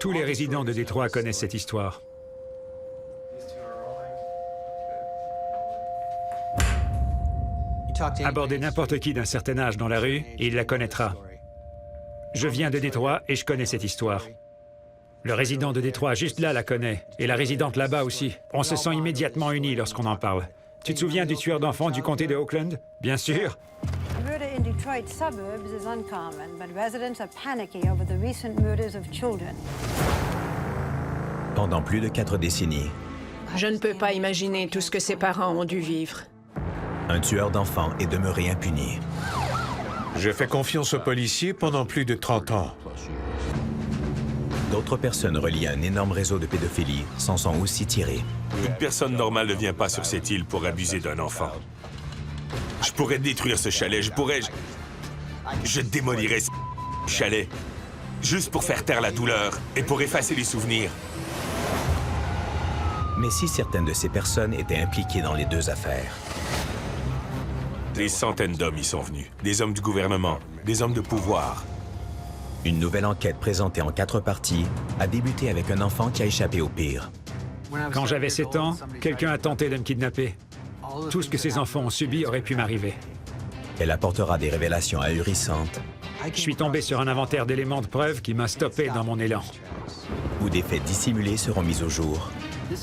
Tous les résidents de Détroit connaissent cette histoire. Abordez n'importe qui d'un certain âge dans la rue et il la connaîtra. Je viens de Détroit et je connais cette histoire. Le résident de Détroit juste là la connaît, et la résidente là-bas aussi. On se sent immédiatement unis lorsqu'on en parle. Tu te souviens du tueur d'enfants du comté de Oakland? Bien sûr. Murder in Detroit suburbs is uncommon, but residents are panicky over the recent murders of children. Pendant plus de 4 décennies, Je ne peux pas imaginer tout ce que ses parents ont dû vivre. un tueur d'enfants est demeuré impuni. J'ai fait confiance aux policiers pendant plus de 30 ans. D'autres personnes reliées à un énorme réseau de pédophilie s'en sont aussi tirées. Une personne normale ne vient pas sur cette île pour abuser d'un enfant. Je pourrais détruire ce chalet, je démolirais ce chalet, juste pour faire taire la douleur et pour effacer les souvenirs. Mais si certaines de ces personnes étaient impliquées dans les 2 affaires, Des centaines d'hommes y sont venus. Des hommes du gouvernement, des hommes de pouvoir. une nouvelle enquête présentée en 4 parties a débuté avec un enfant qui a échappé au pire. Quand j'avais 7 ans, quelqu'un a tenté de me kidnapper. Tout ce que ces enfants ont subi aurait pu m'arriver. Elle apportera des révélations ahurissantes Je suis tombé sur un inventaire d'éléments de preuve qui m'a stoppé dans mon élan. où des faits dissimulés seront mis au jour.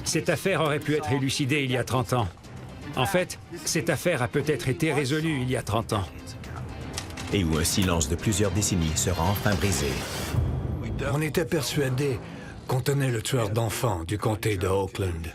Cette affaire aurait pu être élucidée il y a 30 ans. En fait, cette affaire a peut-être été résolue il y a 30 ans. Et où un silence de plusieurs décennies sera enfin brisé. On était persuadés qu'on tenait le tueur d'enfants du comté de Oakland.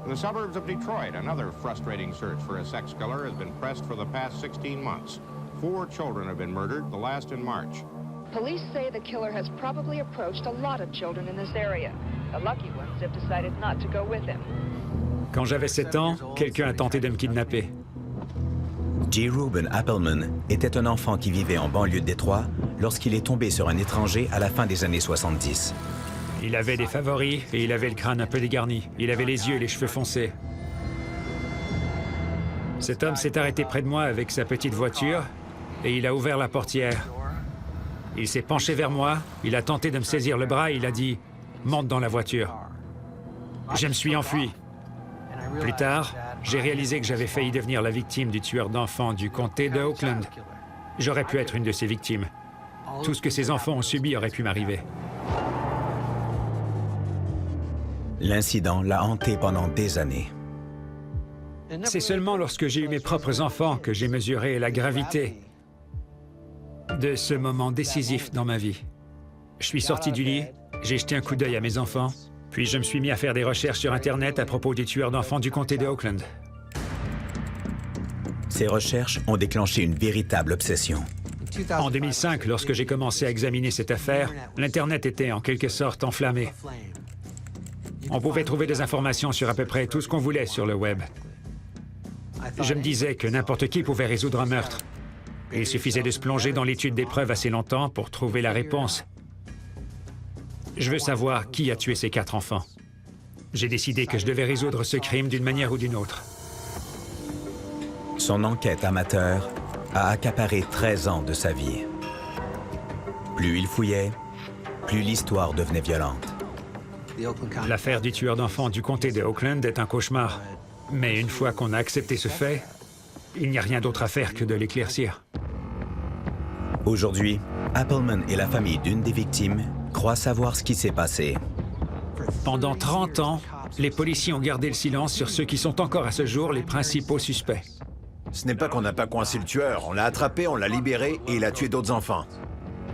In the suburbs of Detroit, another frustrating search for a sex killer has been pressed for the past 16 months. 4 children have been murdered, the last in March. Police say the killer has probably approached a lot of children in this area. The lucky ones have decided not to go with him. Quand j'avais 7 ans, quelqu'un a tenté de me kidnapper. J. Reuben Appelman était un enfant qui vivait en banlieue de Détroit lorsqu'il est tombé sur un étranger à la fin des années 70. Il avait des favoris et il avait le crâne un peu dégarni. Il avait les yeux et les cheveux foncés. Cet homme s'est arrêté près de moi avec sa petite voiture et il a ouvert la portière. Il s'est penché vers moi, il a tenté de me saisir le bras et il a dit « Monte dans la voiture ». Je me suis enfui. Plus tard, j'ai réalisé que j'avais failli devenir la victime du tueur d'enfants du comté de Oakland. J'aurais pu être une de ces victimes. Tout ce que ces enfants ont subi aurait pu m'arriver. L'incident l'a hanté pendant des années. C'est seulement lorsque j'ai eu mes propres enfants que j'ai mesuré la gravité de ce moment décisif dans ma vie. Je suis sorti du lit, j'ai jeté un coup d'œil à mes enfants, puis je me suis mis à faire des recherches sur Internet à propos du tueur d'enfants du comté de Oakland. Ces recherches ont déclenché une véritable obsession. En 2005, lorsque j'ai commencé à examiner cette affaire, l'Internet était en quelque sorte enflammé. On pouvait trouver des informations sur à peu près tout ce qu'on voulait sur le web. Je me disais que n'importe qui pouvait résoudre un meurtre. Il suffisait de se plonger dans l'étude des preuves assez longtemps pour trouver la réponse. Je veux savoir qui a tué ces 4 enfants. J'ai décidé que je devais résoudre ce crime d'une manière ou d'une autre. Son enquête amateur a accaparé 13 ans de sa vie. Plus il fouillait, plus l'histoire devenait violente. L'affaire du tueur d'enfants du comté de Oakland est un cauchemar. Mais une fois qu'on a accepté ce fait, il n'y a rien d'autre à faire que de l'éclaircir. Aujourd'hui, Appelman et la famille d'une des victimes croient savoir ce qui s'est passé. Pendant 30 ans, les policiers ont gardé le silence sur ceux qui sont encore à ce jour les principaux suspects. Ce n'est pas qu'on n'a pas coincé le tueur, on l'a attrapé, on l'a libéré et il a tué d'autres enfants.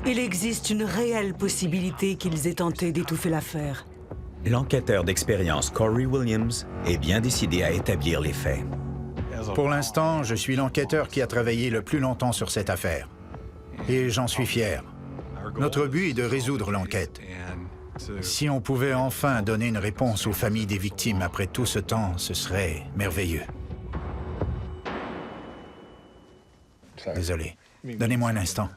Il existe une réelle possibilité qu'ils aient tenté d'étouffer l'affaire. L'enquêteur d'expérience Corey Williams est bien décidé à établir les faits. Pour l'instant, je suis l'enquêteur qui a travaillé le plus longtemps sur cette affaire. Et j'en suis fier. Notre but est de résoudre l'enquête. Si on pouvait enfin donner une réponse aux familles des victimes après tout ce temps, ce serait merveilleux. Désolé. Donnez-moi un instant.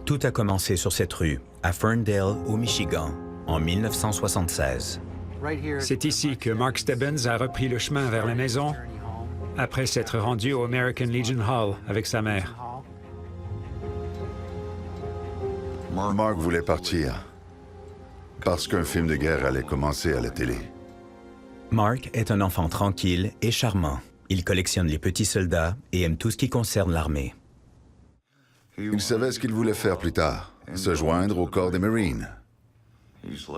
Tout a commencé sur cette rue, à Ferndale, au Michigan, en 1976. C'est ici que Mark Stebbins a repris le chemin vers la maison après s'être rendu au American Legion Hall avec sa mère. Mark voulait partir parce qu'un film de guerre allait commencer à la télé. Mark est un enfant tranquille et charmant. Il collectionne les petits soldats et aime tout ce qui concerne l'armée. Il savait ce qu'il voulait faire plus tard, se joindre au corps des Marines.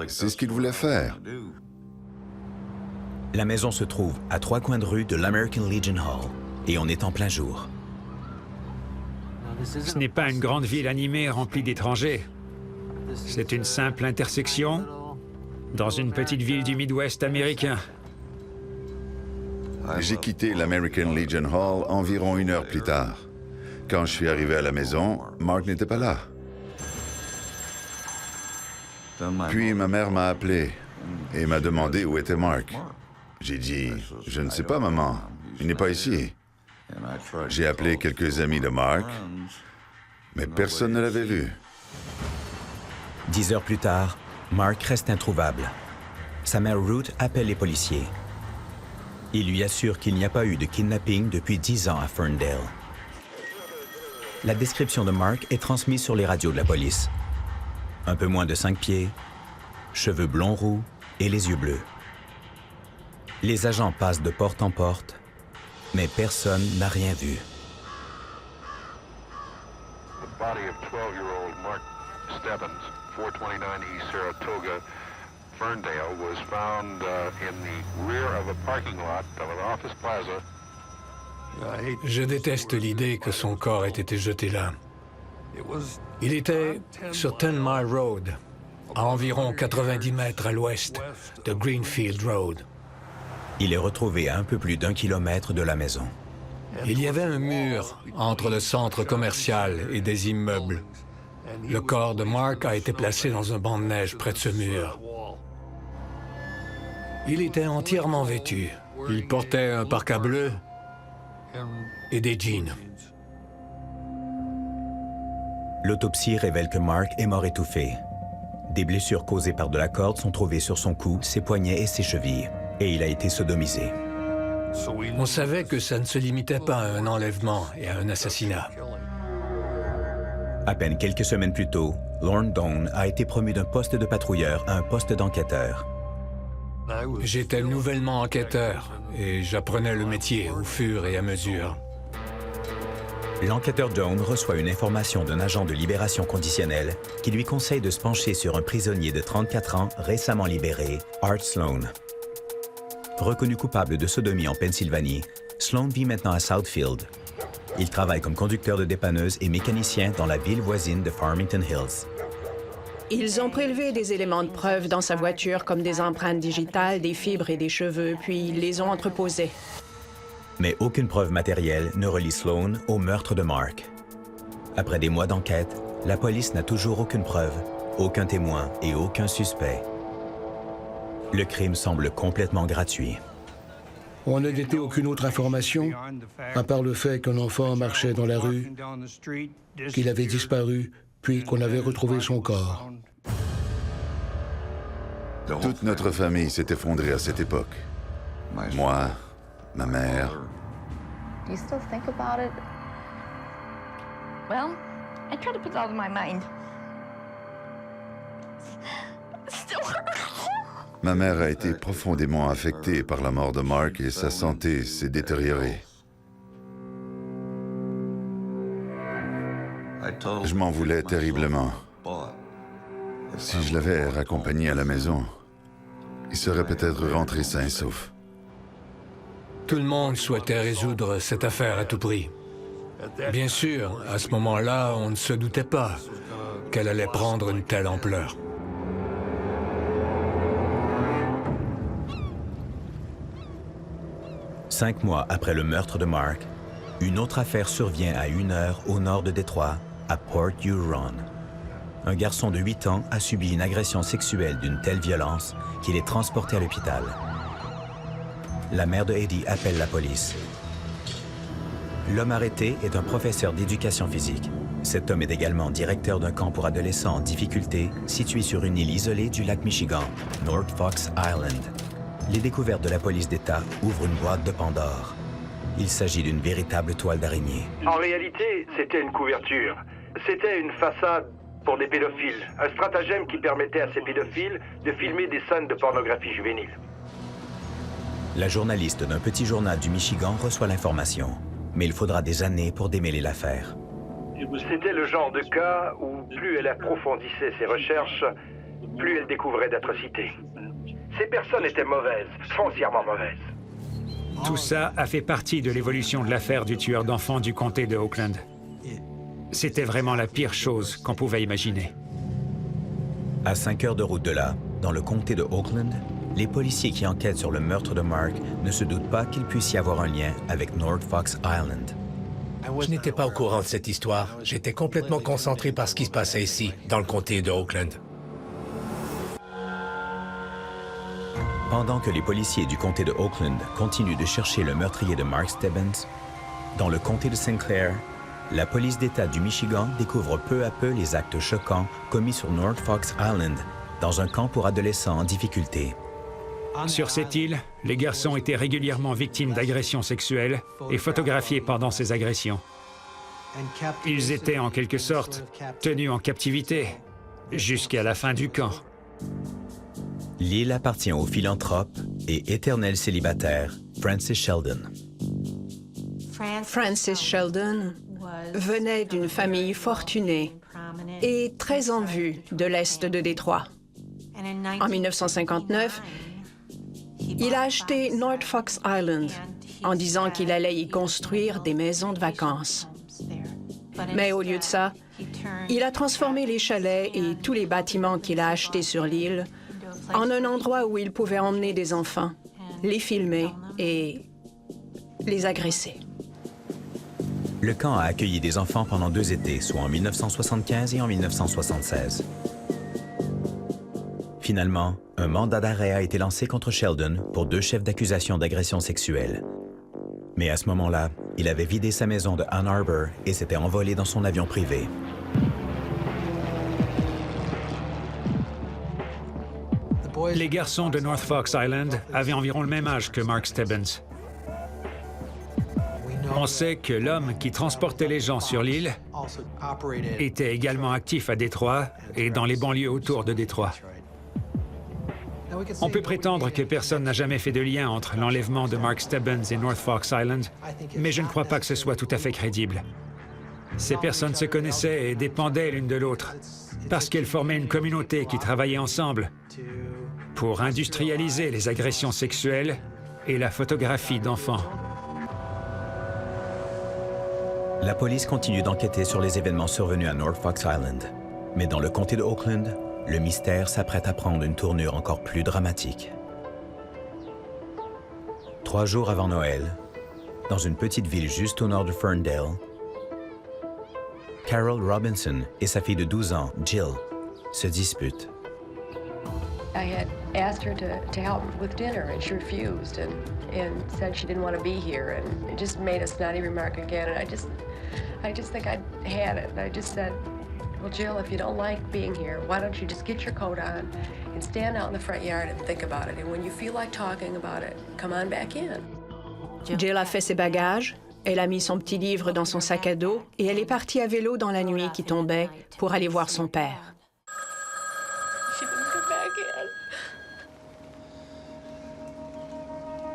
C'est ce qu'il voulait faire. La maison se trouve à 3 coins de rue de l'American Legion Hall et on est en plein jour. Ce n'est pas une grande ville animée remplie d'étrangers. C'est une simple intersection dans une petite ville du Midwest américain. J'ai quitté l'American Legion Hall environ 1 heure plus tard. Quand je suis arrivé à la maison, Mark n'était pas là. Puis ma mère m'a appelé et m'a demandé où était Mark. J'ai dit, « Je ne sais pas, maman. Il n'est pas ici. » J'ai appelé quelques amis de Mark, mais personne ne l'avait vu. 10 heures plus tard, Mark reste introuvable. Sa mère Ruth appelle les policiers. Il lui assure qu'il n'y a pas eu de kidnapping depuis 10 ans à Ferndale. La description de Mark est transmise sur les radios de la police. Un peu moins de 5 pieds, cheveux blonds roux et les yeux bleus. Les agents passent de porte en porte, mais personne n'a rien vu. The body of 12-year-old Mark Stebbins, 429 East Saratoga, Ferndale, was found in the rear of a parking lot of an office plaza. Je déteste l'idée que son corps ait été jeté là. Il était sur 10 Mile Road, à environ 90 mètres à l'ouest de Greenfield Road. Il est retrouvé à un peu plus d'1 kilomètre de la maison. Il y avait un mur entre le centre commercial et des immeubles. Le corps de Mark a été placé dans un banc de neige près de ce mur. Il était entièrement vêtu. Il portait un parka bleu et des jeans. L'autopsie révèle que Mark est mort étouffé. Des blessures causées par de la corde sont trouvées sur son cou, ses poignets et ses chevilles. Et il a été sodomisé. On savait que ça ne se limitait pas à un enlèvement et à un assassinat. À peine quelques semaines plus tôt, Lorne Doane a été promu d'un poste de patrouilleur à un poste d'enquêteur. J'étais nouvellement enquêteur et j'apprenais le métier au fur et à mesure. L'enquêteur Doane reçoit une information d'un agent de libération conditionnelle qui lui conseille de se pencher sur un prisonnier de 34 ans récemment libéré, Art Sloan. Reconnu coupable de sodomie en Pennsylvanie, Sloan vit maintenant à Southfield. Il travaille comme conducteur de dépanneuse et mécanicien dans la ville voisine de Farmington Hills. Ils ont prélevé des éléments de preuve dans sa voiture comme des empreintes digitales, des fibres et des cheveux, puis ils les ont entreposés. Mais aucune preuve matérielle ne relie Sloan au meurtre de Mark. Après des mois d'enquête, la police n'a toujours aucune preuve, aucun témoin et aucun suspect. Le crime semble complètement gratuit. On n'a détecté aucune autre information, à part le fait qu'un enfant marchait dans la rue, qu'il avait disparu, puis qu'on avait retrouvé son corps. Toute notre famille s'est effondrée à cette époque. Moi, ma mère. Do you still think about it? Well, I try to put it out of my mind. It still hurts. Ma mère a été profondément affectée par la mort de Mark et sa santé s'est détériorée. Je m'en voulais terriblement. Si je l'avais raccompagné à la maison, il serait peut-être rentré sain et sauf. Tout le monde souhaitait résoudre cette affaire à tout prix. Bien sûr, à ce moment-là, on ne se doutait pas qu'elle allait prendre une telle ampleur. Cinq mois après le meurtre de Mark, une autre affaire survient à 1 heure au nord de Détroit, à Port Huron. Un garçon de 8 ans a subi une agression sexuelle d'une telle violence qu'il est transporté à l'hôpital. La mère de Eddie appelle la police. L'homme arrêté est un professeur d'éducation physique. Cet homme est également directeur d'un camp pour adolescents en difficulté situé sur une île isolée du lac Michigan, North Fox Island. Les découvertes de la police d'État ouvrent une boîte de Pandore. Il s'agit d'une véritable toile d'araignée. En réalité, c'était une couverture. C'était une façade pour des pédophiles. Un stratagème qui permettait à ces pédophiles de filmer des scènes de pornographie juvénile. La journaliste d'un petit journal du Michigan reçoit l'information, mais il faudra des années pour démêler l'affaire. C'était le genre de cas où plus elle approfondissait ses recherches, plus elle découvrait d'atrocités. Ces personnes étaient mauvaises, foncièrement mauvaises. Tout ça a fait partie de l'évolution de l'affaire du tueur d'enfants du comté de Oakland. C'était vraiment la pire chose qu'on pouvait imaginer. À 5 heures de route de là, dans le comté de Oakland, les policiers qui enquêtent sur le meurtre de Mark ne se doutent pas qu'il puisse y avoir un lien avec North Fox Island. Je n'étais pas au courant de cette histoire. J'étais complètement concentré par ce qui se passait ici, dans le comté de Oakland. Pendant que les policiers du comté de Oakland continuent de chercher le meurtrier de Mark Stebbins, dans le comté de Sinclair, la police d'État du Michigan découvre peu à peu les actes choquants commis sur North Fox Island, dans un camp pour adolescents en difficulté. Sur cette île, les garçons étaient régulièrement victimes d'agressions sexuelles et photographiés pendant ces agressions. Ils étaient en quelque sorte tenus en captivité jusqu'à la fin du camp. L'île appartient au philanthrope et éternel célibataire Francis Sheldon. Francis Sheldon venait d'une famille fortunée et très en vue de l'Est de Détroit. En 1959, il a acheté North Fox Island en disant qu'il allait y construire des maisons de vacances. Mais au lieu de ça, il a transformé les chalets et tous les bâtiments qu'il a achetés sur l'île en un endroit où il pouvait emmener des enfants, les filmer et les agresser. Le camp a accueilli des enfants pendant 2 étés, soit en 1975 et en 1976. Finalement, un mandat d'arrêt a été lancé contre Sheldon pour 2 chefs d'accusation d'agression sexuelle. Mais à ce moment-là, il avait vidé sa maison de Ann Arbor et s'était envolé dans son avion privé. Les garçons de North Fox Island avaient environ le même âge que Mark Stebbins. On sait que l'homme qui transportait les gens sur l'île était également actif à Détroit et dans les banlieues autour de Détroit. On peut prétendre que personne n'a jamais fait de lien entre l'enlèvement de Mark Stebbins et North Fox Island, mais je ne crois pas que ce soit tout à fait crédible. Ces personnes se connaissaient et dépendaient l'une de l'autre, parce qu'elles formaient une communauté qui travaillait ensemble pour industrialiser les agressions sexuelles et la photographie d'enfants. La police continue d'enquêter sur les événements survenus à North Fox Island. Mais dans le comté de Oakland, le mystère s'apprête à prendre une tournure encore plus dramatique. 3 jours avant Noël, dans une petite ville juste au nord de Ferndale, Carol Robinson et sa fille de 12 ans, Jill, se disputent. I had asked her to help with dinner, and she refused, and said she didn't want to be here, and it just made a snotty remark again. And I just think I'd had it. And I just said, "Well, Jill, if you don't like being here, why don't you just get your coat on and stand out in the front yard and think about it? And when you feel like talking about it, come on back in." Jill a fait ses bagages. Elle a mis son petit livre dans son sac à dos et elle est partie à vélo dans la nuit qui tombait pour aller voir son père.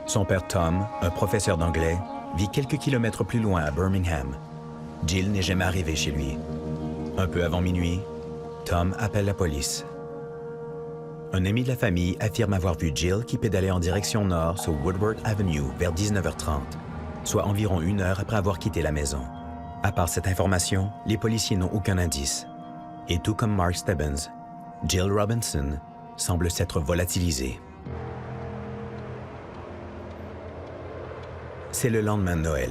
Son père Tom, un professeur d'anglais, vit quelques kilomètres plus loin à Birmingham. Jill n'est jamais arrivée chez lui. Un peu avant minuit, Tom appelle la police. Un ami de la famille affirme avoir vu Jill qui pédalait en direction nord sur Woodward Avenue vers 19h30, soit environ 1 heure après avoir quitté la maison. À part cette information, les policiers n'ont aucun indice. Et tout comme Mark Stebbins, Jill Robinson semble s'être volatilisée. C'est le lendemain de Noël.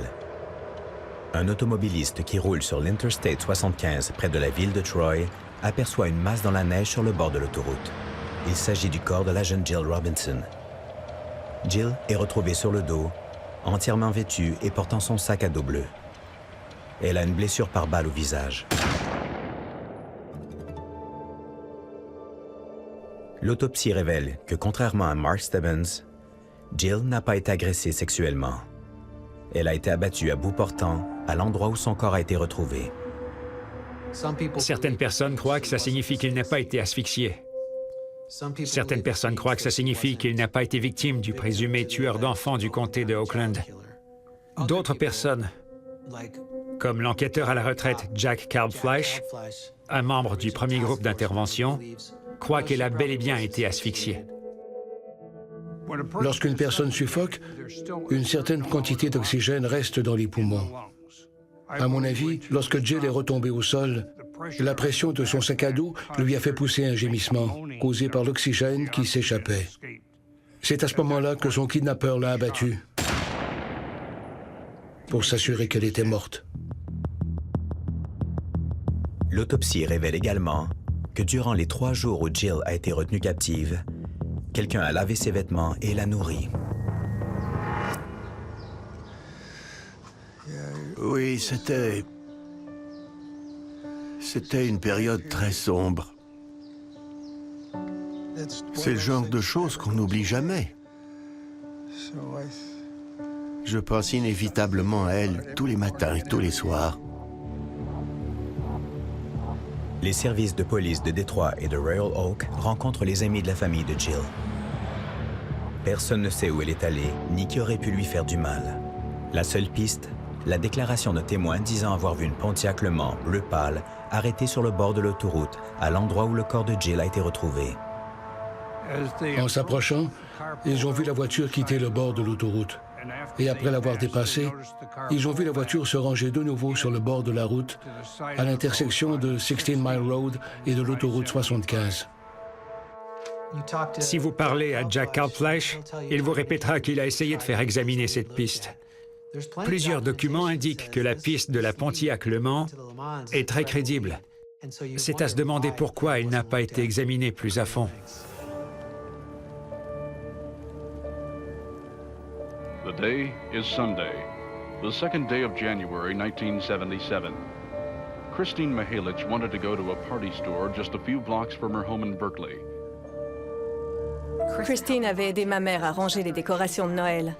Un automobiliste qui roule sur l'Interstate 75 près de la ville de Troy aperçoit une masse dans la neige sur le bord de l'autoroute. Il s'agit du corps de la jeune Jill Robinson. Jill est retrouvée sur le dos, entièrement vêtue et portant son sac à dos bleu. Elle a une blessure par balle au visage. L'autopsie révèle que, contrairement à Mark Stebbins, Jill n'a pas été agressée sexuellement. Elle a été abattue à bout portant à l'endroit où son corps a été retrouvé. Certaines personnes croient que ça signifie qu'il n'a pas été asphyxié. Certaines personnes croient que ça signifie qu'il n'a pas été victime du présumé tueur d'enfants du comté de Oakland. D'autres personnes, comme l'enquêteur à la retraite Jack Kalbfleisch, un membre du premier groupe d'intervention, croient qu'elle a bel et bien été asphyxiée. Lorsqu'une personne suffoque, une certaine quantité d'oxygène reste dans les poumons. À mon avis, lorsque Jill est retombée au sol, la pression de son sac à dos lui a fait pousser un gémissement, causé par l'oxygène qui s'échappait. C'est à ce moment-là que son kidnappeur l'a abattue, pour s'assurer qu'elle était morte. L'autopsie révèle également que durant les 3 jours où Jill a été retenue captive, quelqu'un a lavé ses vêtements et l'a nourrie. Oui, c'était une période très sombre. C'est le genre de choses qu'on n'oublie jamais. Je pense inévitablement à elle tous les matins et tous les soirs. Les services de police de Détroit et de Royal Oak rencontrent les amis de la famille de Jill. Personne ne sait où elle est allée, ni qui aurait pu lui faire du mal. La seule piste, la déclaration de témoins disant avoir vu une Pontiac Le Mans bleu pâle arrêtée sur le bord de l'autoroute, à l'endroit où le corps de Jill a été retrouvé. En s'approchant, ils ont vu la voiture quitter le bord de l'autoroute. Et après l'avoir dépassée, ils ont vu la voiture se ranger de nouveau sur le bord de la route, à l'intersection de 16 Mile Road et de l'autoroute 75. Si vous parlez à Jack Kalbfleisch, il vous répétera qu'il a essayé de faire examiner cette piste. Plusieurs documents indiquent que la piste de la Pontiac Le Mans est très crédible. C'est à se demander pourquoi elle n'a pas été examinée plus à fond. The day is Sunday, the second day of January 1977. Christine Mihalich wanted to go to a party store just a few blocks from her home in Berkeley. Christine avait aidé ma mère à ranger les décorations de Noël.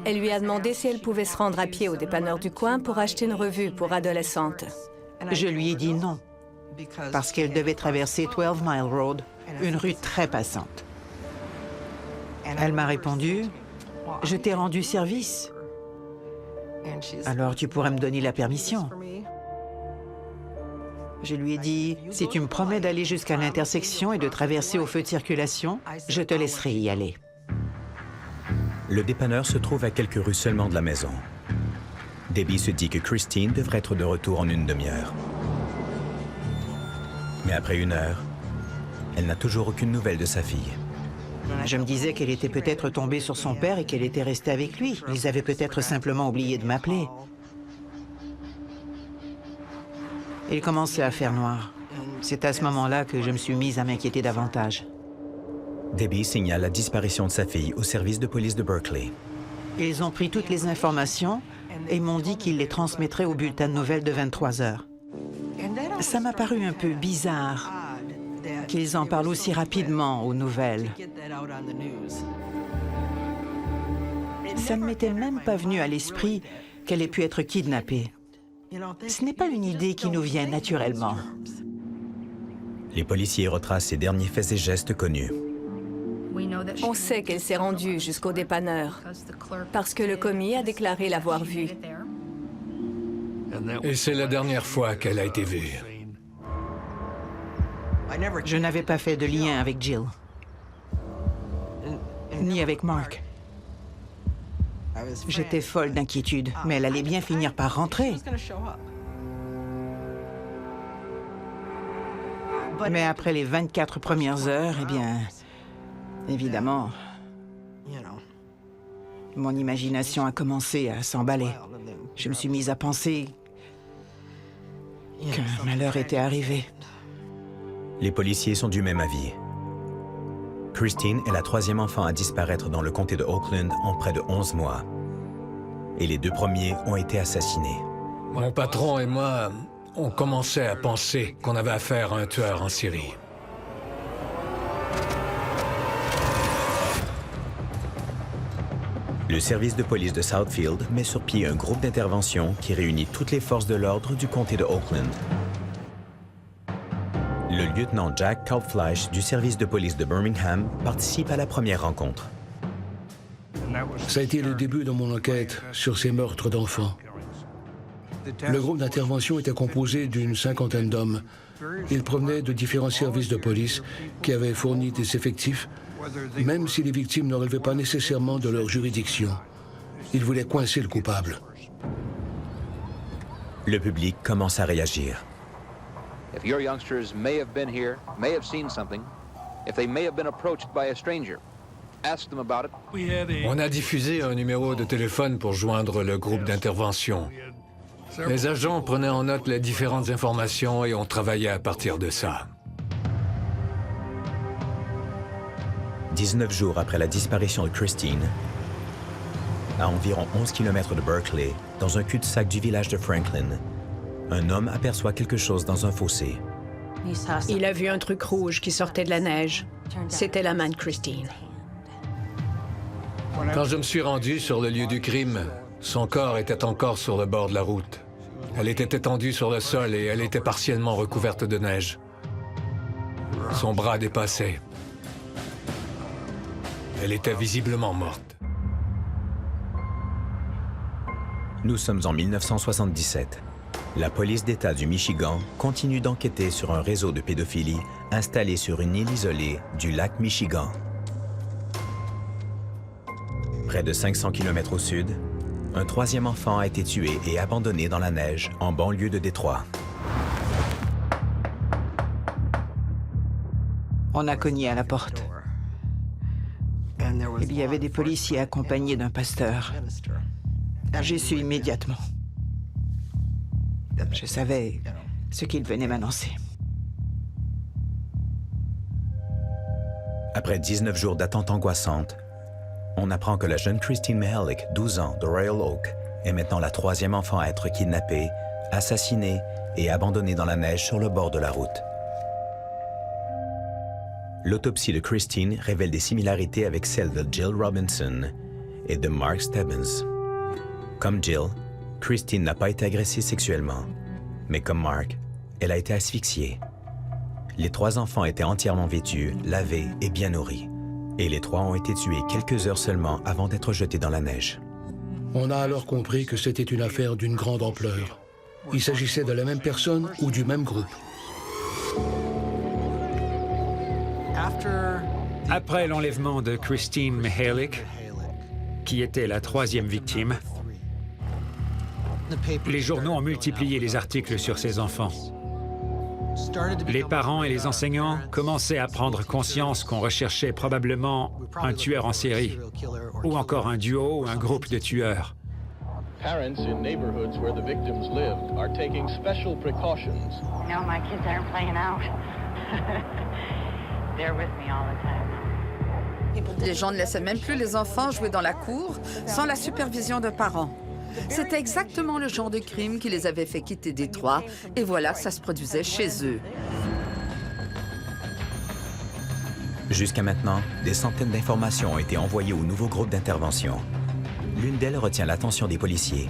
Elle lui a demandé si elle pouvait se rendre à pied au dépanneur du coin pour acheter une revue pour adolescentes. Je lui ai dit non, parce qu'elle devait traverser 12 Mile Road, une rue très passante. Elle m'a répondu, « Je t'ai rendu service, alors tu pourrais me donner la permission. » Je lui ai dit, « Si tu me promets d'aller jusqu'à l'intersection et de traverser au feu de circulation, je te laisserai y aller. » Le dépanneur se trouve à quelques rues seulement de la maison. Debbie se dit que Christine devrait être de retour en une demi-heure. Mais après 1 heure, elle n'a toujours aucune nouvelle de sa fille. Je me disais qu'elle était peut-être tombée sur son père et qu'elle était restée avec lui. Ils avaient peut-être simplement oublié de m'appeler. Il commençait à faire noir. C'est à ce moment-là que je me suis mise à m'inquiéter davantage. Debbie signale la disparition de sa fille au service de police de Berkeley. Ils ont pris toutes les informations et m'ont dit qu'ils les transmettraient au bulletin de nouvelles de 23 heures. Ça m'a paru un peu bizarre qu'ils en parlent aussi rapidement aux nouvelles. Ça ne m'était même pas venu à l'esprit qu'elle ait pu être kidnappée. Ce n'est pas une idée qui nous vient naturellement. Les policiers retracent ses derniers faits et gestes connus. On sait qu'elle s'est rendue jusqu'au dépanneur, parce que le commis a déclaré l'avoir vue. Et c'est la dernière fois qu'elle a été vue. Je n'avais pas fait de lien avec Jill, ni avec Mark. J'étais folle d'inquiétude, mais elle allait bien finir par rentrer. Mais après les 24 premières heures, eh bien, évidemment, mon imagination a commencé à s'emballer. Je me suis mise à penser qu'un malheur était arrivé. Les policiers sont du même avis. Christine est la 3e enfant à disparaître dans le comté de Oakland en près de 11 mois. Et les 2 premiers ont été assassinés. Mon patron et moi, on commençait à penser qu'on avait affaire à un tueur en série. Le service de police de Southfield met sur pied un groupe d'intervention qui réunit toutes les forces de l'ordre du comté de Oakland. Le lieutenant Jack Kalbfleisch du service de police de Birmingham participe à la première rencontre. Ça a été le début de mon enquête sur ces meurtres d'enfants. Le groupe d'intervention était composé d'une 50aine d'hommes. Ils provenaient de différents services de police qui avaient fourni des effectifs, même si les victimes ne relevaient pas nécessairement de leur juridiction. Ils voulaient coincer le coupable. Le public commence à réagir. If your youngsters may have been here, may have seen something, if they may have been approached by a stranger, ask them about it. On a diffusé un numéro de téléphone pour joindre le groupe d'intervention. Les agents prenaient en note les différentes informations et on travaillait à partir de ça. 19 jours après la disparition de Christine, à environ 11 km de Berkeley, dans un cul-de-sac du village de Franklin, un homme aperçoit quelque chose dans un fossé. Il a vu un truc rouge qui sortait de la neige. C'était la main de Christine. Quand je me suis rendu sur le lieu du crime, son corps était encore sur le bord de la route. Elle était étendue sur le sol et elle était partiellement recouverte de neige. Son bras dépassait. Elle était visiblement morte. Nous sommes en 1977. La police d'État du Michigan continue d'enquêter sur un réseau de pédophilie installé sur une île isolée du lac Michigan. Près de 500 km au sud, un troisième enfant a été tué et abandonné dans la neige en banlieue de Détroit. On a cogné à la porte. Il y avait des policiers accompagnés d'un pasteur. J'ai su immédiatement. Je savais ce qu'il venait m'annoncer. Après 19 jours d'attente angoissante, on apprend que la jeune Christine Mihalik, 12 ans, de Royal Oak, est maintenant la troisième enfant à être kidnappée, assassinée et abandonnée dans la neige sur le bord de la route. L'autopsie de Christine révèle des similarités avec celle de Jill Robinson et de Mark Stebbins. Comme Jill, Christine n'a pas été agressée sexuellement, mais comme Mark, elle a été asphyxiée. Les trois enfants étaient entièrement vêtus, lavés et bien nourris. Et les trois ont été tués quelques heures seulement avant d'être jetés dans la neige. On a alors compris que c'était une affaire d'une grande ampleur. Il s'agissait de la même personne ou du même groupe. Après l'enlèvement de Christine Mihalik, qui était la troisième victime, les journaux ont multiplié les articles sur ces enfants. Les parents et les enseignants commençaient à prendre conscience qu'on recherchait probablement un tueur en série, ou encore un duo ou un groupe de tueurs. Parents in neighborhoods where the victims lived are taking special precautions. No, my kids aren't playing out. They're with me all the time. Les gens ne laissaient même plus les enfants jouer dans la cour sans la supervision de parents. C'était exactement le genre de crime qui les avait fait quitter Détroit, et voilà que ça se produisait chez eux. Jusqu'à maintenant, des centaines d'informations ont été envoyées au nouveau groupe d'intervention. L'une d'elles retient l'attention des policiers.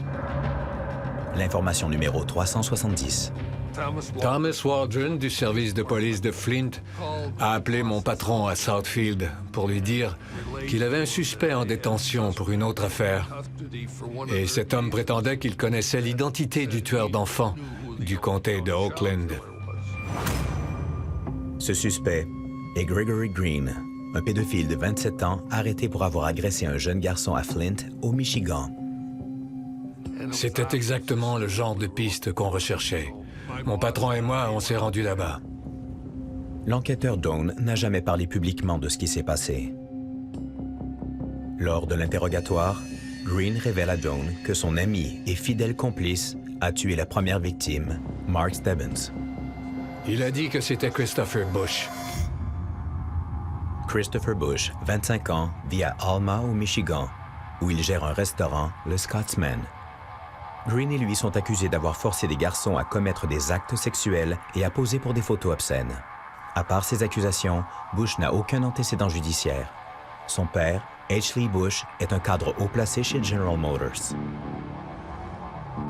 L'information numéro 370. Thomas Waldron du service de police de Flint a appelé mon patron à Southfield pour lui dire qu'il avait un suspect en détention pour une autre affaire. Et cet homme prétendait qu'il connaissait l'identité du tueur d'enfants du comté de Oakland. Ce suspect est Gregory Green, un pédophile de 27 ans arrêté pour avoir agressé un jeune garçon à Flint, au Michigan. C'était exactement le genre de piste qu'on recherchait. Mon patron et moi, on s'est rendus là-bas. L'enquêteur Doane n'a jamais parlé publiquement de ce qui s'est passé. Lors de l'interrogatoire, Green révèle à Doane que son ami et fidèle complice a tué la première victime, Mark Stebbins. Il a dit que c'était Christopher Bush. Christopher Bush, 25 ans, vit à Alma, au Michigan, où il gère un restaurant, le Scotsman. Green et lui sont accusés d'avoir forcé des garçons à commettre des actes sexuels et à poser pour des photos obscènes. À part ces accusations, Bush n'a aucun antécédent judiciaire. Son père, H. Lee Bush, est un cadre haut placé chez General Motors.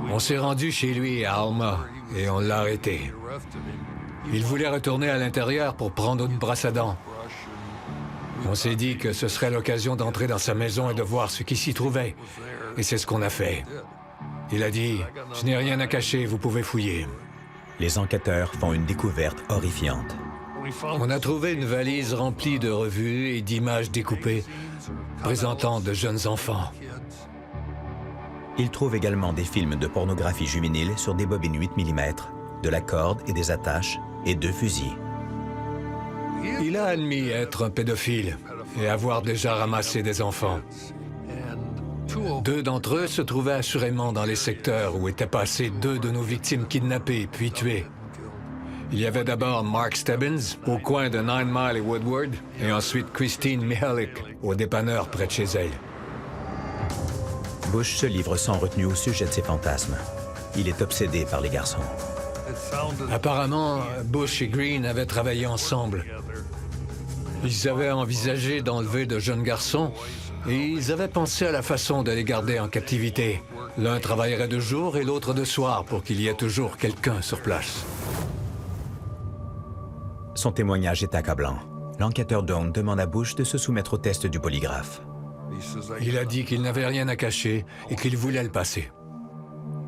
On s'est rendu chez lui à Alma et on l'a arrêté. Il voulait retourner à l'intérieur pour prendre une brosse à dents. On s'est dit que ce serait l'occasion d'entrer dans sa maison et de voir ce qui s'y trouvait. Et c'est ce qu'on a fait. Il a dit « Je n'ai rien à cacher, vous pouvez fouiller ». Les enquêteurs font une découverte horrifiante. On a trouvé une valise remplie de revues et d'images découpées présentant de jeunes enfants. Ils trouvent également des films de pornographie juvénile sur des bobines 8 mm, de la corde et des attaches, et 2 fusils. Il a admis être un pédophile et avoir déjà ramassé des enfants. 2 d'entre eux se trouvaient assurément dans les secteurs où étaient passées 2 de nos victimes kidnappées puis tuées. Il y avait d'abord Mark Stebbins, au coin de 9 Mile et Woodward, et ensuite Christine Mihalik, au dépanneur près de chez elle. Bush se livre sans retenue au sujet de ses fantasmes. Il est obsédé par les garçons. Apparemment, Bush et Green avaient travaillé ensemble. Ils avaient envisagé d'enlever de jeunes garçons et ils avaient pensé à la façon de les garder en captivité. L'un travaillerait de jour et l'autre de soir pour qu'il y ait toujours quelqu'un sur place. Son témoignage est accablant. L'enquêteur Doane demande à Bush de se soumettre au test du polygraphe. Il a dit qu'il n'avait rien à cacher et qu'il voulait le passer.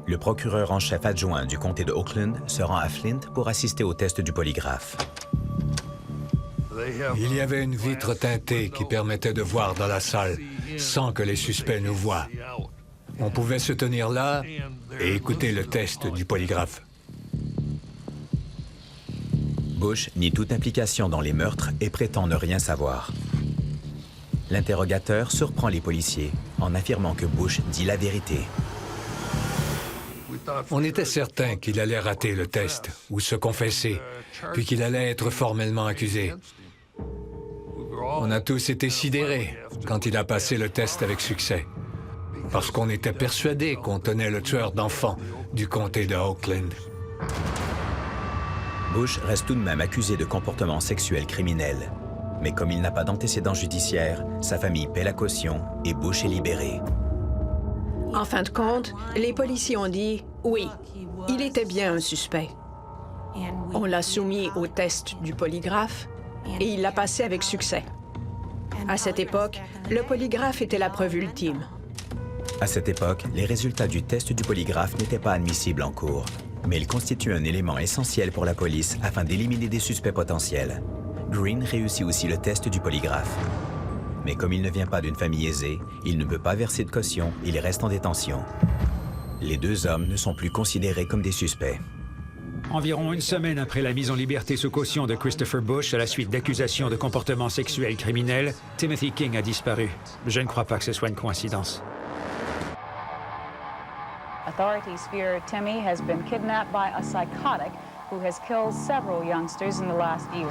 Le procureur en chef adjoint du comté de Oakland se rend à Flint pour assister au test du polygraphe. Il y avait une vitre teintée qui permettait de voir dans la salle sans que les suspects nous voient. On pouvait se tenir là et écouter le test du polygraphe. Bush nie toute implication dans les meurtres et prétend ne rien savoir. L'interrogateur surprend les policiers en affirmant que Bush dit la vérité. On était certain qu'il allait rater le test ou se confesser, puis qu'il allait être formellement accusé. On a tous été sidérés quand il a passé le test avec succès, parce qu'on était persuadés qu'on tenait le tueur d'enfants du comté de Oakland. Bush reste tout de même accusé de comportement sexuel criminel. Mais comme il n'a pas d'antécédent judiciaire, sa famille paie la caution et Bush est libéré. En fin de compte, les policiers ont dit « oui, il était bien un suspect ». On l'a soumis au test du polygraphe et il l'a passé avec succès. À cette époque, le polygraphe était la preuve ultime. À cette époque, les résultats du test du polygraphe n'étaient pas admissibles en cours, mais ils constituent un élément essentiel pour la police afin d'éliminer des suspects potentiels. Green réussit aussi le test du polygraphe. Mais comme il ne vient pas d'une famille aisée, il ne peut pas verser de caution, il reste en détention. Les 2 hommes ne sont plus considérés comme des suspects. Environ une semaine après la mise en liberté sous caution de Christopher Bush à la suite d'accusations de comportement sexuel criminel, Timothy King a disparu. Je ne crois pas que ce soit une coïncidence. Authorities fear Timmy has been kidnapped by a psychotic who has killed several youngsters in the last year.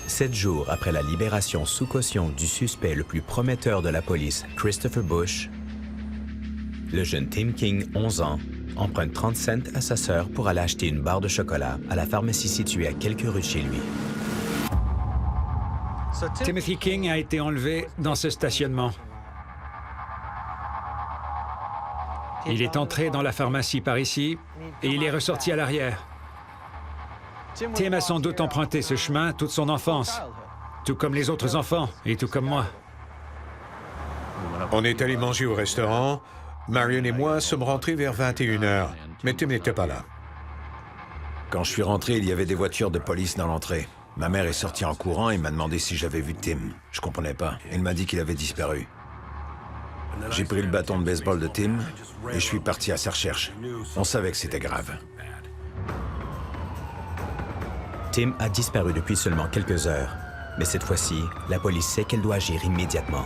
7 jours après la libération sous caution du suspect le plus prometteur de la police, Christopher Bush, le jeune Tim King, 11 ans, emprunte 30 cents à sa sœur pour aller acheter une barre de chocolat à la pharmacie située à quelques rues de chez lui. Timothy King a été enlevé dans ce stationnement. Il est entré dans la pharmacie par ici et il est ressorti à l'arrière. Tim a sans doute emprunté ce chemin toute son enfance, tout comme les autres enfants et tout comme moi. On est allé manger au restaurant. Marion et moi sommes rentrés vers 21h, mais Tim n'était pas là. Quand je suis rentré, il y avait des voitures de police dans l'entrée. Ma mère est sortie en courant et m'a demandé si j'avais vu Tim. Je comprenais pas. Elle m'a dit qu'il avait disparu. J'ai pris le bâton de baseball de Tim et je suis parti à sa recherche. On savait que c'était grave. Tim a disparu depuis seulement quelques heures, mais cette fois-ci, la police sait qu'elle doit agir immédiatement.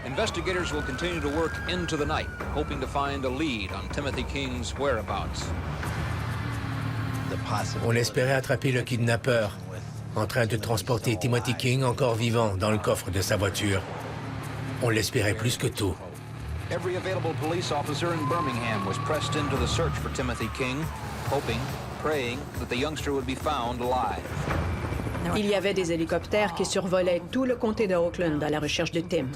Investigators will continue to work into the night, hoping to find a lead on Timothy King's whereabouts. On espérait attraper le kidnappeur, en train de transporter Timothy King encore vivant dans le coffre de sa voiture. On l'espérait plus que tout. Every available police officer in Birmingham was pressed into the search for Timothy King, hoping, praying that the youngster would be found alive. Il y avait des hélicoptères qui survolaient tout le comté de Oakland à la recherche de Tim.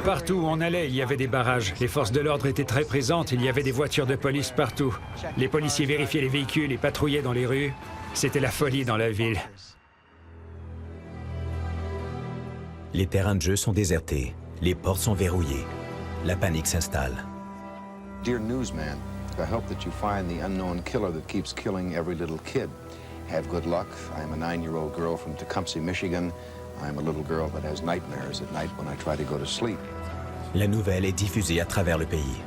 Partout où on allait, il y avait des barrages. Les forces de l'ordre étaient très présentes, il y avait des voitures de police partout. Les policiers vérifiaient les véhicules et patrouillaient dans les rues. C'était la folie dans la ville. Les terrains de jeu sont désertés. Les portes sont verrouillées. La panique s'installe. Dear newsman, I hope that you find the unknown killer that keeps killing every little kid. Have good luck. I am a 9-year-old girl from Tecumseh, Michigan. I am a little girl that has nightmares at night when I try to go to sleep. La nouvelle est diffusée à travers le pays.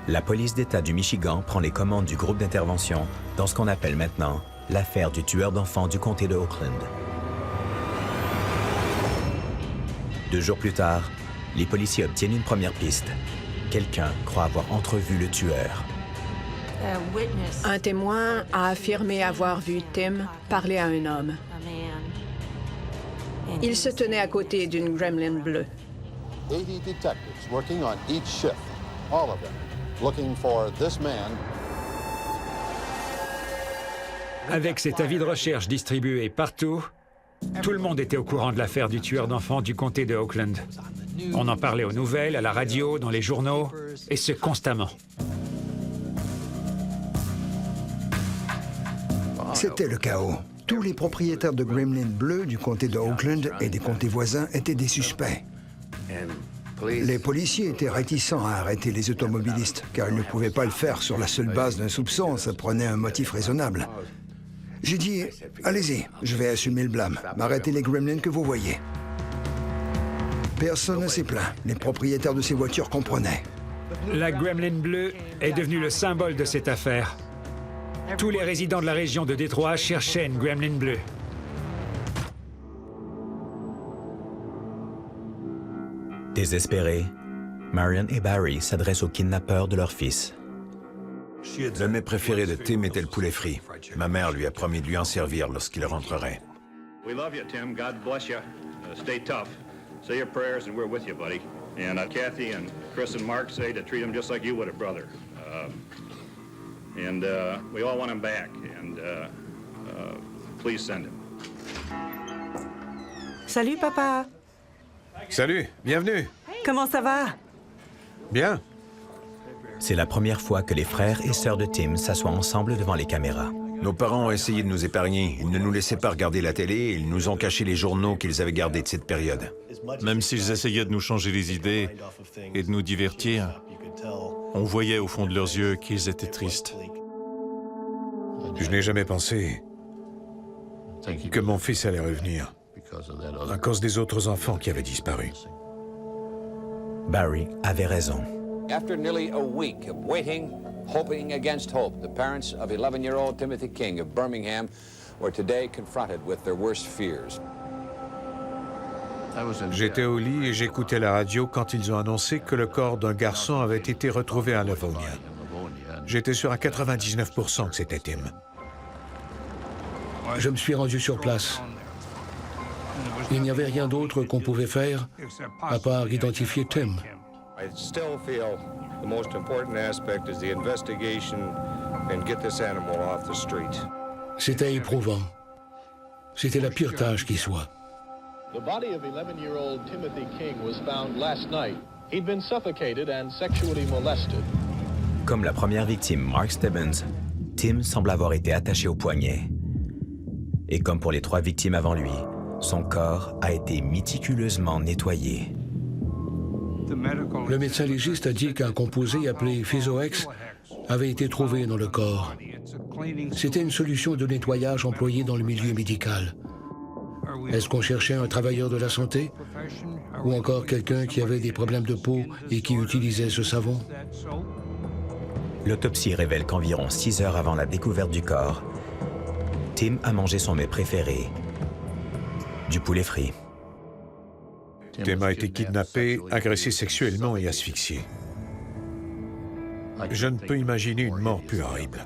La police d'État du Michigan prend les commandes du groupe d'intervention dans ce qu'on appelle maintenant l'affaire du tueur d'enfants du comté de Oakland. 2 jours plus tard, les policiers obtiennent une première piste. Quelqu'un croit avoir entrevu le tueur. Un témoin a affirmé avoir vu Tim parler à un homme. Il se tenait à côté d'une gremlin bleue. 80 detectives working on each shift, all of them, looking for this man. Avec cet avis de recherche distribué partout, tout le monde était au courant de l'affaire du tueur d'enfants du comté de Oakland. On en parlait aux nouvelles, à la radio, dans les journaux, et ce constamment. C'était le chaos. Tous les propriétaires de gremlins bleus du comté de Oakland et des comtés voisins étaient des suspects. Les policiers étaient réticents à arrêter les automobilistes, car ils ne pouvaient pas le faire sur la seule base d'un soupçon, ça prenait un motif raisonnable. J'ai dit, allez-y, je vais assumer le blâme, arrêtez les gremlins que vous voyez. Personne ne s'est plaint, les propriétaires de ces voitures comprenaient. La gremlin bleue est devenue le symbole de cette affaire. Tous les résidents de la région de Détroit cherchaient une gremlin bleue. Désespérés, Marion et Barry s'adressent aux kidnappeurs de leur fils. Le mets préféré de Tim était le poulet frit. Ma mère lui a promis de lui en servir lorsqu'il rentrerait. We love you, Tim. God bless you. Stay tough. Say your prayers and we're with you, buddy. And Kathy and Chris and Mark say to treat him just like you would a brother. We all want him back. Please send him. Salut, papa. Salut, bienvenue. Comment ça va? Bien. C'est la première fois que les frères et sœurs de Tim s'assoient ensemble devant les caméras. Nos parents ont essayé de nous épargner. Ils ne nous laissaient pas regarder la télé et ils nous ont caché les journaux qu'ils avaient gardés de cette période. Même s'ils essayaient de nous changer les idées et de nous divertir, on voyait au fond de leurs yeux qu'ils étaient tristes. Je n'ai jamais pensé que mon fils allait revenir à cause des autres enfants qui avaient disparu. Barry avait raison. After nearly a week of waiting, hoping against hope, the parents of 11-year-old Timothy King of Birmingham were today confronted with their worst fears. J'étais au lit et j'écoutais la radio quand ils ont annoncé que le corps d'un garçon avait été retrouvé à Livonia. J'étais sûr à 99% que c'était Tim. Je me suis rendu sur place. Il n'y avait rien d'autre qu'on pouvait faire à part identifier Tim. I still feel the most important aspect is the investigation and get this animal off the street. C'était éprouvant. C'était la pire tâche qui soit. The body of 11-year-old Timothy King was found last night. He'd been suffocated and sexually molested. Comme la première victime, Mark Stebbins, Tim semble avoir été attaché au poignet. Et comme pour les 3 victimes avant lui, son corps a été méticuleusement nettoyé. Le médecin légiste a dit qu'un composé appelé Physoex avait été trouvé dans le corps. C'était une solution de nettoyage employée dans le milieu médical. Est-ce qu'on cherchait un travailleur de la santé? Ou encore quelqu'un qui avait des problèmes de peau et qui utilisait ce savon? L'autopsie révèle qu'environ 6 heures avant la découverte du corps, Tim a mangé son mets préféré, du poulet frit. Tim a été kidnappé, agressé sexuellement et asphyxié. Je ne peux imaginer une mort plus horrible.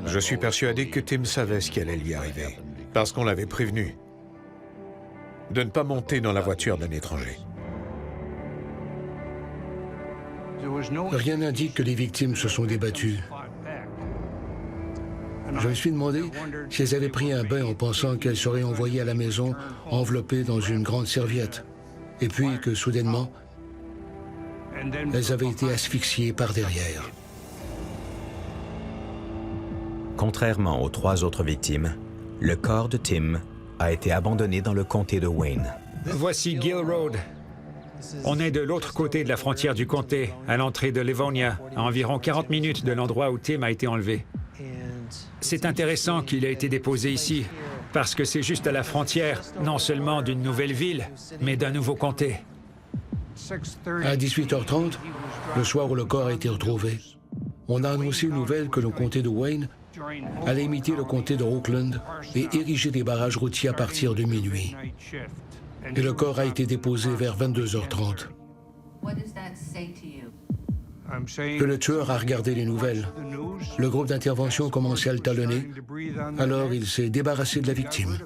Je suis persuadé que Tim savait ce qui allait lui arriver, parce qu'on l'avait prévenu de ne pas monter dans la voiture d'un étranger. Rien n'indique que les victimes se sont débattues. Je me suis demandé si elles avaient pris un bain en pensant qu'elles seraient envoyées à la maison enveloppées dans une grande serviette, et puis que soudainement, elles avaient été asphyxiées par derrière. Contrairement aux 3 autres victimes, le corps de Tim a été abandonné dans le comté de Wayne. Voici Gill Road. On est de l'autre côté de la frontière du comté, à l'entrée de Livonia, à environ 40 minutes de l'endroit où Tim a été enlevé. C'est intéressant qu'il ait été déposé ici, parce que c'est juste à la frontière, non seulement d'une nouvelle ville, mais d'un nouveau comté. À 18h30, le soir où le corps a été retrouvé, on a annoncé une nouvelle que le comté de Wayne allait imiter le comté de Oakland et ériger des barrages routiers à partir de minuit. Et le corps a été déposé vers 22h30. Que le tueur a regardé les nouvelles. Le groupe d'intervention a commencé à le talonner, alors il s'est débarrassé de la victime.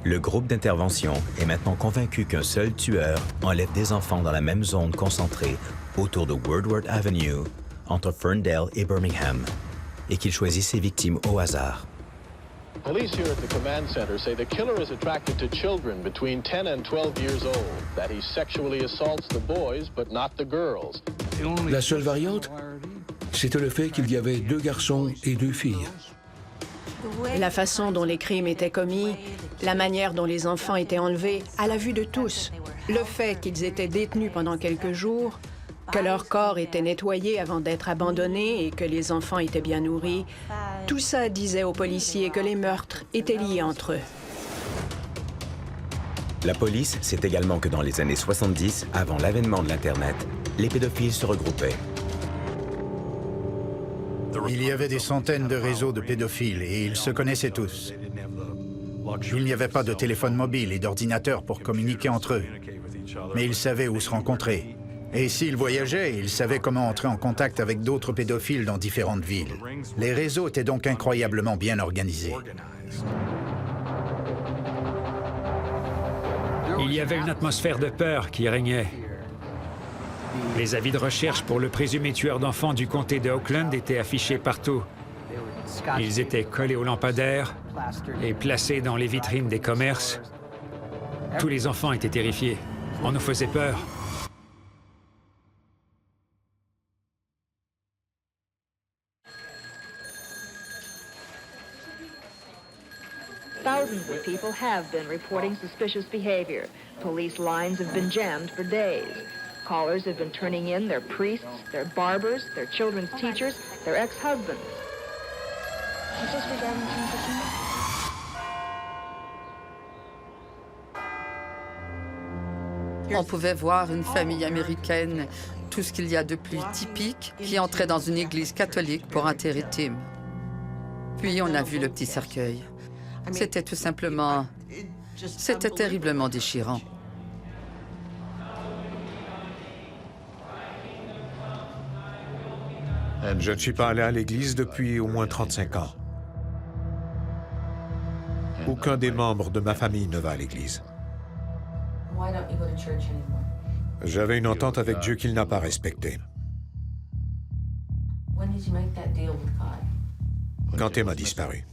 Le groupe d'intervention est maintenant convaincu qu'un seul tueur enlève des enfants dans la même zone concentrée autour de Woodward Avenue, entre Ferndale et Birmingham, et qu'il choisit ses victimes au hasard. Police here at the command center say the killer is attracted to children between 10 and 12 years old, that he sexually assaults the boys but not the girls. La seule variante, c'était le fait qu'il y avait 2 garçons et 2 filles. La façon dont les crimes étaient commis, la manière dont les enfants étaient enlevés, à la vue de tous, le fait qu'ils étaient détenus pendant quelques jours, que leur corps était nettoyé avant d'être abandonné et que les enfants étaient bien nourris, tout ça disait aux policiers que les meurtres étaient liés entre eux. La police sait également que dans les années 70, avant l'avènement de l'Internet, les pédophiles se regroupaient. Il y avait des centaines de réseaux de pédophiles et ils se connaissaient tous. Il n'y avait pas de téléphone mobile et d'ordinateur pour communiquer entre eux. Mais ils savaient où se rencontrer. Et s'ils voyageaient, ils savaient comment entrer en contact avec d'autres pédophiles dans différentes villes. Les réseaux étaient donc incroyablement bien organisés. Il y avait une atmosphère de peur qui régnait. Les avis de recherche pour le présumé tueur d'enfants du comté de Oakland étaient affichés partout. Ils étaient collés aux lampadaires et placés dans les vitrines des commerces. Tous les enfants étaient terrifiés. On nous faisait peur. Thousands of people have been reporting suspicious behavior. Police lines have been jammed for days. Callers have been turning in their priests, their barbers, their children's teachers, their ex-husbands. On pouvait voir une famille américaine, tout ce qu'il y a de plus typique, qui entrait dans une église catholique pour enterrer Tim. Puis on a vu le petit cercueil. C'était tout simplement... C'était terriblement déchirant. Je ne suis pas allé à l'église depuis au moins 35 ans. Aucun des membres de ma famille ne va à l'église. J'avais une entente avec Dieu qu'il n'a pas respectée. Quand Tim a disparu.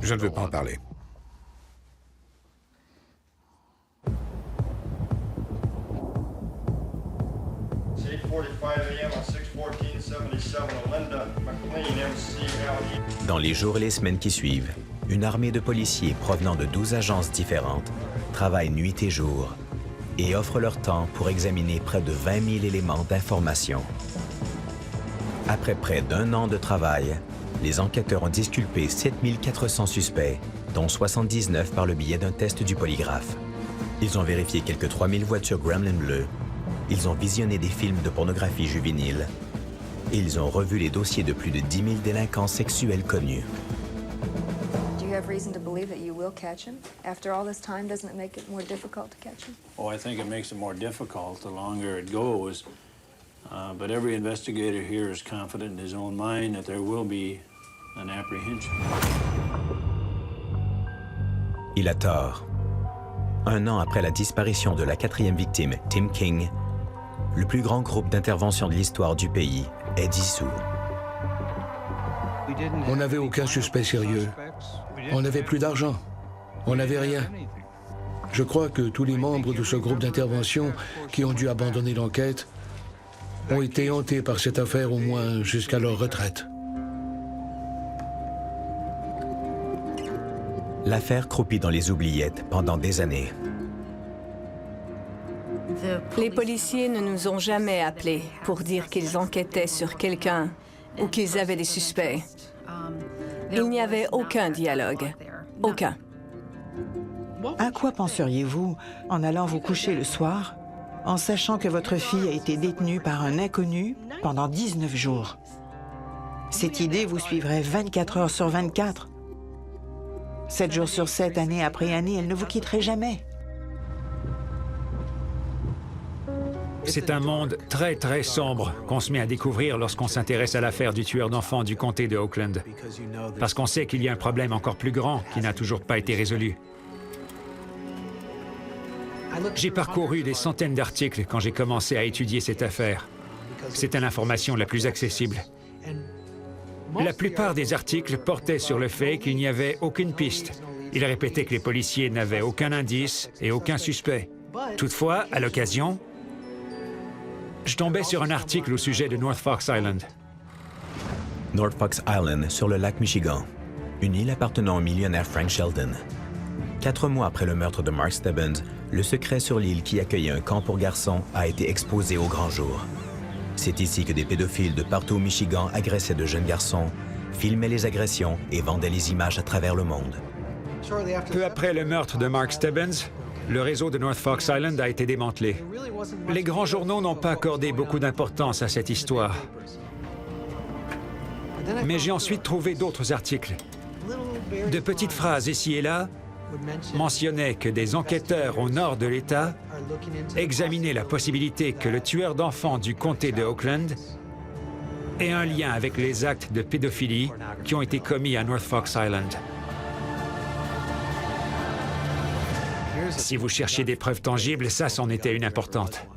Je ne veux pas en parler. Dans les jours et les semaines qui suivent, une armée de policiers provenant de 12 agences différentes travaille nuit et jour et offre leur temps pour examiner près de 20 000 éléments d'information. Après près d'1 an de travail, les enquêteurs ont disculpé 7 400 suspects, dont 79 par le biais d'un test du polygraphe. Ils ont vérifié quelques 3 000 voitures Gremlin bleues. Ils ont visionné des films de pornographie juvénile. Et ils ont revu les dossiers de plus de 10 000 délinquants sexuels connus. Do you have reason to believe that you will catch him? After all this time, doesn't it make it more difficult to catch him? Oh, I think it makes it more difficult the longer it goes. But every investigator here is confident in his own mind that there will be an apprehension. Il a tort. 1 an après la disparition de la 4e victime, Tim King, le plus grand groupe d'intervention de l'histoire du pays est dissous. On n'avait aucun suspect sérieux. On n'avait plus d'argent. On n'avait rien. Je crois que tous les membres de ce groupe d'intervention qui ont dû abandonner l'enquête ont été hantés par cette affaire au moins jusqu'à leur retraite. L'affaire croupit dans les oubliettes pendant des années. Les policiers ne nous ont jamais appelés pour dire qu'ils enquêtaient sur quelqu'un ou qu'ils avaient des suspects. Il n'y avait aucun dialogue. Aucun. À quoi penseriez-vous en allant vous coucher le soir, en sachant que votre fille a été détenue par un inconnu pendant 19 jours? Cette idée vous suivrait 24 heures sur 24. 7 jours sur 7, année après année, elle ne vous quitterait jamais. C'est un monde très, très sombre qu'on se met à découvrir lorsqu'on s'intéresse à l'affaire du tueur d'enfants du comté de Oakland. Parce qu'on sait qu'il y a un problème encore plus grand qui n'a toujours pas été résolu. J'ai parcouru des centaines d'articles quand j'ai commencé à étudier cette affaire. C'était l'information la plus accessible. La plupart des articles portaient sur le fait qu'il n'y avait aucune piste. Ils répétaient que les policiers n'avaient aucun indice et aucun suspect. Toutefois, à l'occasion, je tombais sur un article au sujet de North Fox Island. North Fox Island, sur le lac Michigan, une île appartenant au millionnaire Frank Sheldon. 4 mois après le meurtre de Mark Stebbins, le secret sur l'île qui accueillait un camp pour garçons a été exposé au grand jour. C'est ici que des pédophiles de partout au Michigan agressaient de jeunes garçons, filmaient les agressions et vendaient les images à travers le monde. Peu après le meurtre de Mark Stebbins, le réseau de North Fox Island a été démantelé. Les grands journaux n'ont pas accordé beaucoup d'importance à cette histoire. Mais j'ai ensuite trouvé d'autres articles. De petites phrases ici et là mentionnaient que des enquêteurs au nord de l'État examinaient la possibilité que le tueur d'enfants du comté de Oakland ait un lien avec les actes de pédophilie qui ont été commis à North Fox Island. Si vous cherchiez des preuves tangibles, ça c'en était une importante.